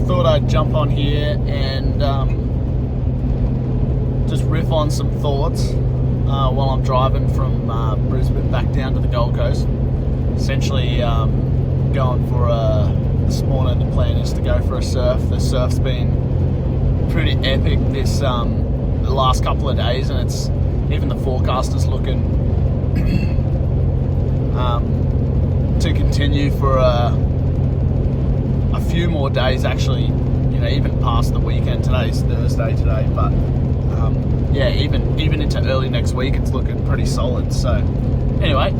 thought I'd jump on here and just riff on some thoughts while I'm driving from Brisbane back down to the Gold Coast. Essentially going for this morning the plan is to go for a surf. The surf's been pretty epic this the last couple of days, and it's even the forecast is looking to continue for a few more days, actually, even past the weekend. Today's Thursday today, but yeah, even into early next week it's looking pretty solid. So anyway,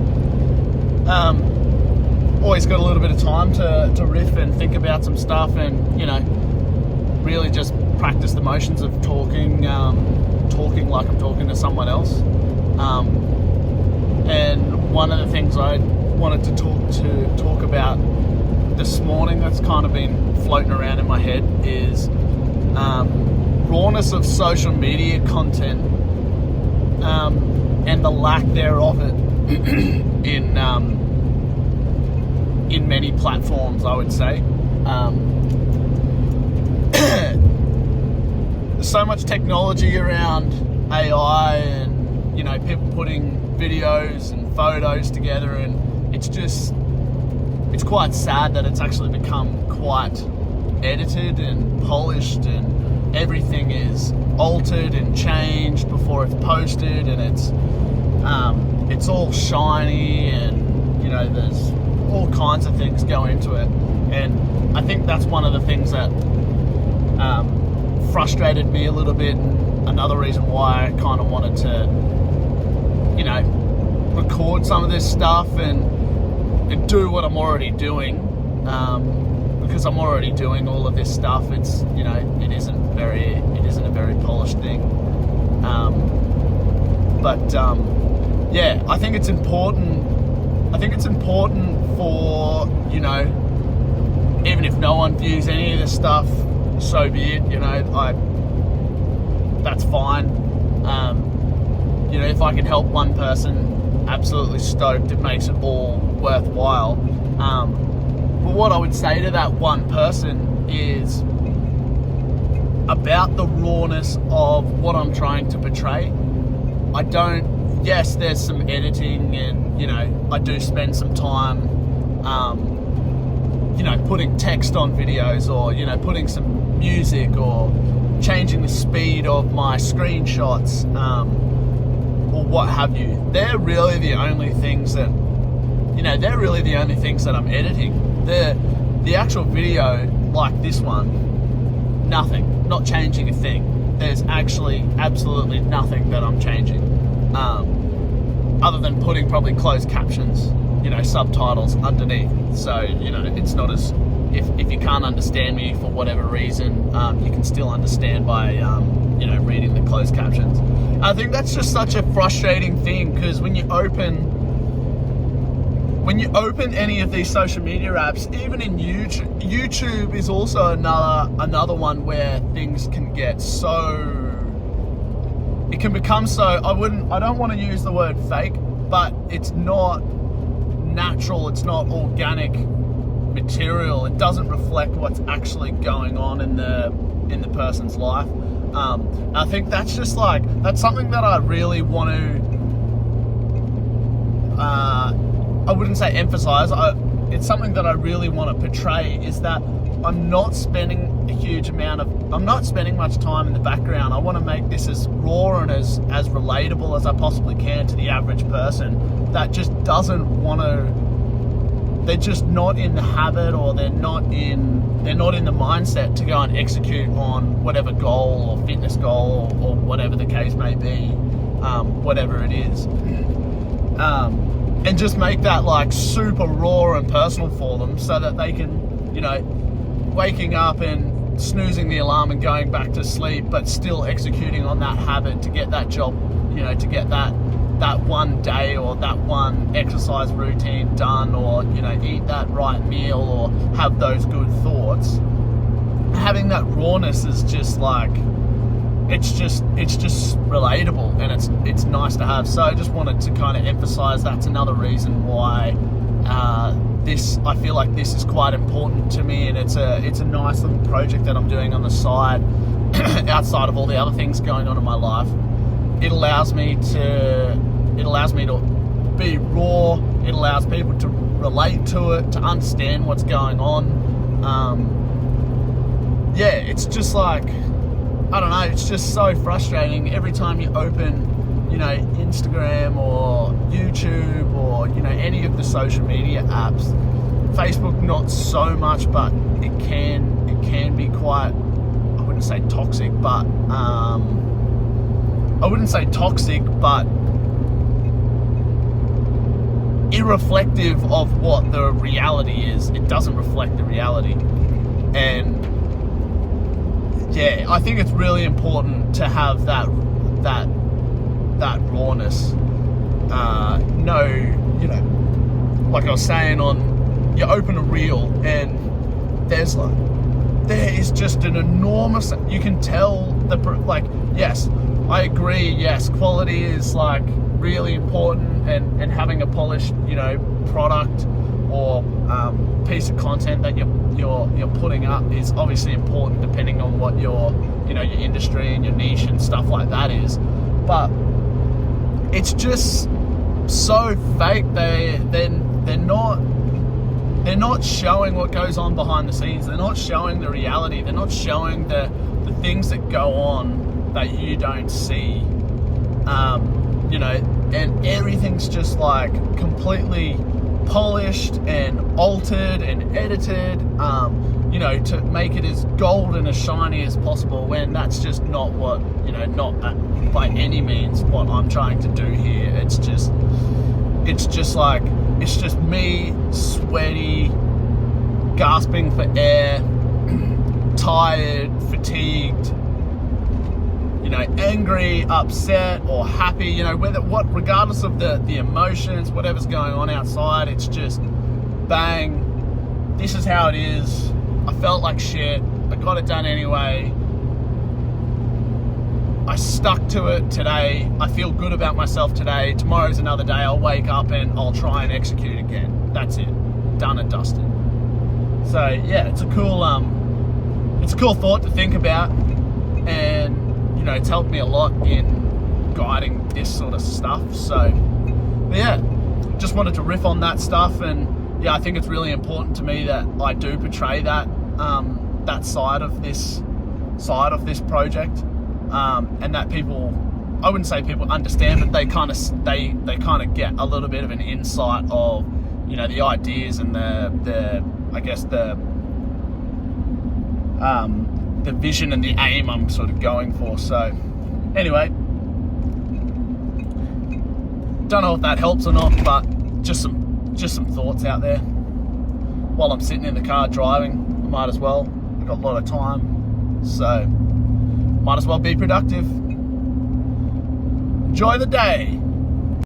always got a little bit of time to riff and think about some stuff, and really just practice the motions of talking like I'm talking to someone else. And one of the things I wanted to talk about this morning that's kind of been floating around in my head is rawness of social media content and the lack thereof it in many platforms, I would say. There's so much technology around AI and people putting videos and photos together, and it's quite sad that it's actually become quite edited and polished, and everything is altered and changed before it's posted, and it's all shiny, and there's all kinds of things go into it. And I think that's one of the things that frustrated me a little bit, and another reason why I kind of wanted to record some of this stuff and do what I'm already doing, because I'm already doing all of this stuff. It's it isn't a very polished thing, but yeah, I think it's important for even if no one views any of this stuff, so be it. That's fine. If I can help one person, absolutely stoked. It makes it all worthwhile. But what I would say to that one person is about the rawness of what I'm trying to portray. Yes, there's some editing, and I do spend some time putting text on videos, or putting some music, or changing the speed of my screenshots, or what have you. They're really the only things that I'm editing. The actual video, like this one, nothing, not changing a thing. There's actually absolutely nothing that I'm changing, other than putting probably closed captions, subtitles underneath. So it's not as, if you can't understand me for whatever reason, you can still understand by reading the closed captions. I think that's just such a frustrating thing, because when you open any of these social media apps, even in YouTube is also another one where things can get it can become so, I don't want to use the word fake, but it's not natural, it's not organic material. It doesn't reflect what's actually going on in the person's life. I think that's just that's something that I really want to I wouldn't say emphasize, it's something that I really want to portray, is that I'm not spending much time in the background. I want to make this as raw and as relatable as I possibly can to the average person that just doesn't want to, they're just not in the habit, or they're not in the mindset to go and execute on whatever goal or fitness goal or whatever the case may be, whatever it is. And just make that super raw and personal for them, so that they can, waking up and snoozing the alarm and going back to sleep, but still executing on that habit to get that job, to get that one day or that one exercise routine done, or eat that right meal, or have those good thoughts. Having that rawness is just it's just relatable, and it's nice to have. So I just wanted to kind of emphasize that's another reason why I feel like this is quite important to me, and it's a nice little project that I'm doing on the side, outside of all the other things going on in my life. It allows me to be raw. It allows people to relate to it, to understand what's going on. It's just like, I don't know, it's just so frustrating every time you open, Instagram or YouTube or, any of the social media apps. Facebook, not so much, but it can be quite, I wouldn't say toxic, but irreflective of what the reality is. It doesn't reflect the reality. And I think it's really important to have that rawness. Like I was saying, you open a reel and there is just an enormous, you can tell yes, I agree, yes, quality is like really important, and having a polished, product or piece of content that you're putting up is obviously important, depending on what your industry and your niche and stuff like that is. But it's just so fake. They're not showing what goes on behind the scenes. They're not showing the reality. They're not showing the things that go on that you don't see. And everything's just like completely polished and altered and edited, to make it as gold and as shiny as possible, when that's just not what, not by any means what I'm trying to do here. It's just me, sweaty, gasping for air, tired, fatigued, angry, upset, or happy, regardless of the emotions, whatever's going on outside, it's just bang, this is how it is. I felt like shit. I got it done anyway. I stuck to it today. I feel good about myself today. Tomorrow's another day. I'll wake up and I'll try and execute again. That's it. Done and dusted. So it's a cool thought to think about, and it's helped me a lot in guiding this sort of stuff. So just wanted to riff on that stuff, and I think it's really important to me that I do portray that side of this project, and that people, I wouldn't say people understand, but they kind of get a little bit of an insight of the ideas and the vision and the aim I'm sort of going for. So anyway, don't know if that helps or not, but just some thoughts out there while I'm sitting in the car driving. Might as well. I've got a lot of time, so might as well be productive. Enjoy the day.